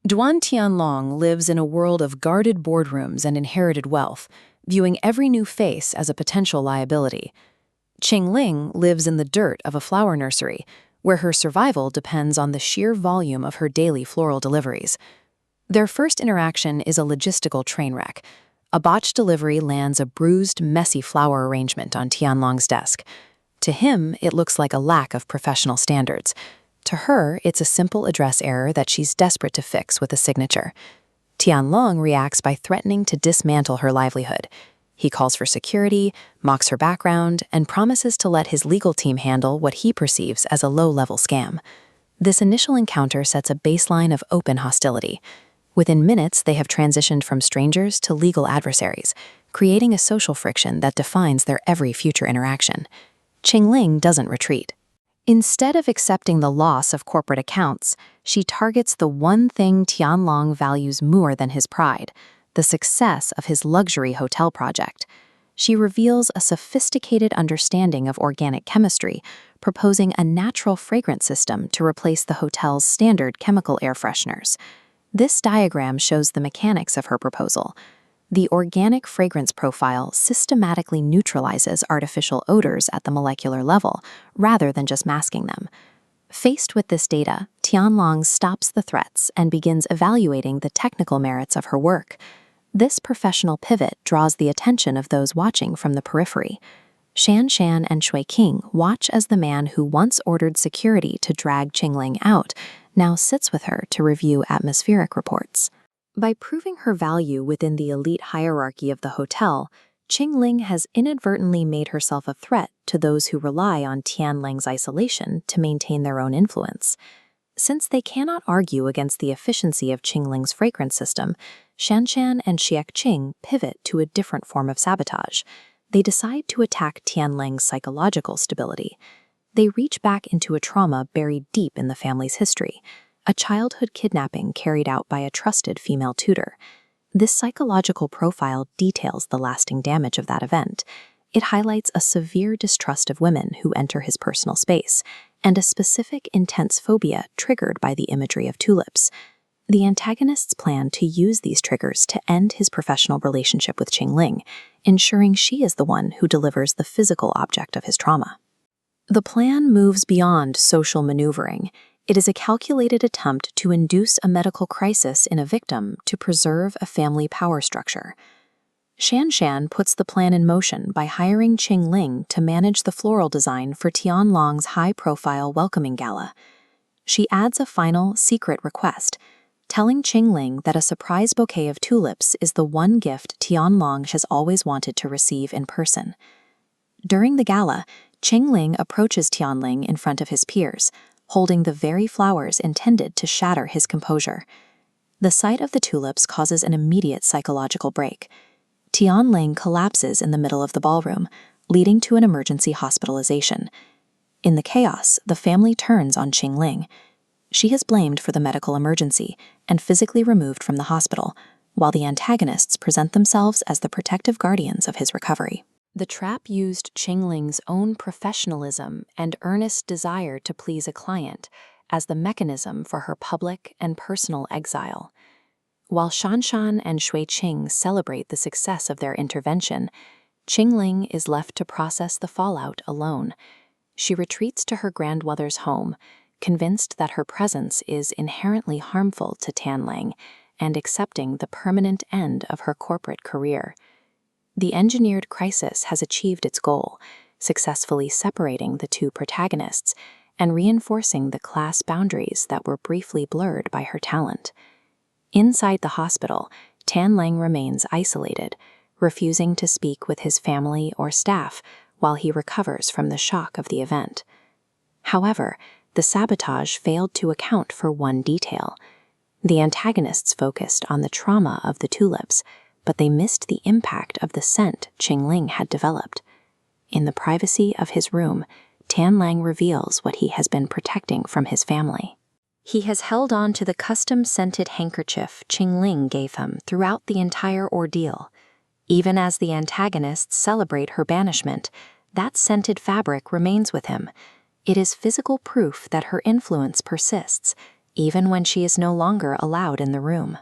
Duan Tianlong lives in a world of guarded boardrooms and inherited wealth, viewing every new face as a potential liability. Qingling lives in the dirt of a flower nursery, where her survival depends on the sheer volume of her daily floral deliveries. Their first interaction is a logistical train wreck. A botched delivery lands a bruised, messy flower arrangement on Tianlong's desk. To him, it looks like a lack of professional standards. To her, it's a simple address error that she's desperate to fix with a signature. Tianlong reacts by threatening to dismantle her livelihood. He calls for security, mocks her background, and promises to let his legal team handle what he perceives as a low-level scam. This initial encounter sets a baseline of open hostility. Within minutes, they have transitioned from strangers to legal adversaries, creating a social friction that defines their every future interaction. Qingling doesn't retreat. Instead of accepting the loss of corporate accounts, she targets the one thing Tianlong values more than his pride, the success of his luxury hotel project. She reveals a sophisticated understanding of organic chemistry, proposing a natural fragrance system to replace the hotel's standard chemical air fresheners. This diagram shows the mechanics of her proposal. The organic fragrance profile systematically neutralizes artificial odors at the molecular level, rather than just masking them. Faced with this data, Tianlong stops the threats and begins evaluating the technical merits of her work. This professional pivot draws the attention of those watching from the periphery. Shan Shan and Shui Qing watch as the man who once ordered security to drag Qingling out now sits with her to review atmospheric reports. By proving her value within the elite hierarchy of the hotel, Qingling has inadvertently made herself a threat to those who rely on Tianling's isolation to maintain their own influence. Since they cannot argue against the efficiency of Qingling's fragrance system, Shanshan and Xiaqing pivot to a different form of sabotage. They decide to attack Tianling's psychological stability. They reach back into a trauma buried deep in the family's history, a childhood kidnapping carried out by a trusted female tutor. This psychological profile details the lasting damage of that event. It highlights a severe distrust of women who enter his personal space, and a specific intense phobia triggered by the imagery of tulips. The antagonists plan to use these triggers to end his professional relationship with Qingling, ensuring she is the one who delivers the physical object of his trauma. The plan moves beyond social maneuvering. It is a calculated attempt to induce a medical crisis in a victim to preserve a family power structure. Shanshan puts the plan in motion by hiring Qingling to manage the floral design for Tianlong's high-profile welcoming gala. She adds a final, secret request, telling Qingling that a surprise bouquet of tulips is the one gift Tianlong has always wanted to receive in person. During the gala, Qingling approaches Tianling in front of his peers, holding the very flowers intended to shatter his composure. The sight of the tulips causes an immediate psychological break. Tianling collapses in the middle of the ballroom, leading to an emergency hospitalization. In the chaos, the family turns on Qingling. She is blamed for the medical emergency and physically removed from the hospital, while the antagonists present themselves as the protective guardians of his recovery. The trap used Qingling's own professionalism and earnest desire to please a client as the mechanism for her public and personal exile. While Shanshan and Shuiqing celebrate the success of their intervention, Qingling is left to process the fallout alone. She retreats to her grandmother's home, convinced that her presence is inherently harmful to Tianling and accepting the permanent end of her corporate career. The engineered crisis has achieved its goal, successfully separating the two protagonists and reinforcing the class boundaries that were briefly blurred by her talent. Inside the hospital, Tianling remains isolated, refusing to speak with his family or staff while he recovers from the shock of the event. However, the sabotage failed to account for one detail. The antagonists focused on the trauma of the tulips, but they missed the impact of the scent Qingling had developed. In the privacy of his room, Tianling reveals what he has been protecting from his family. He has held on to the custom-scented handkerchief Qingling gave him throughout the entire ordeal. Even as the antagonists celebrate her banishment, that scented fabric remains with him. It is physical proof that her influence persists, even when she is no longer allowed in the room.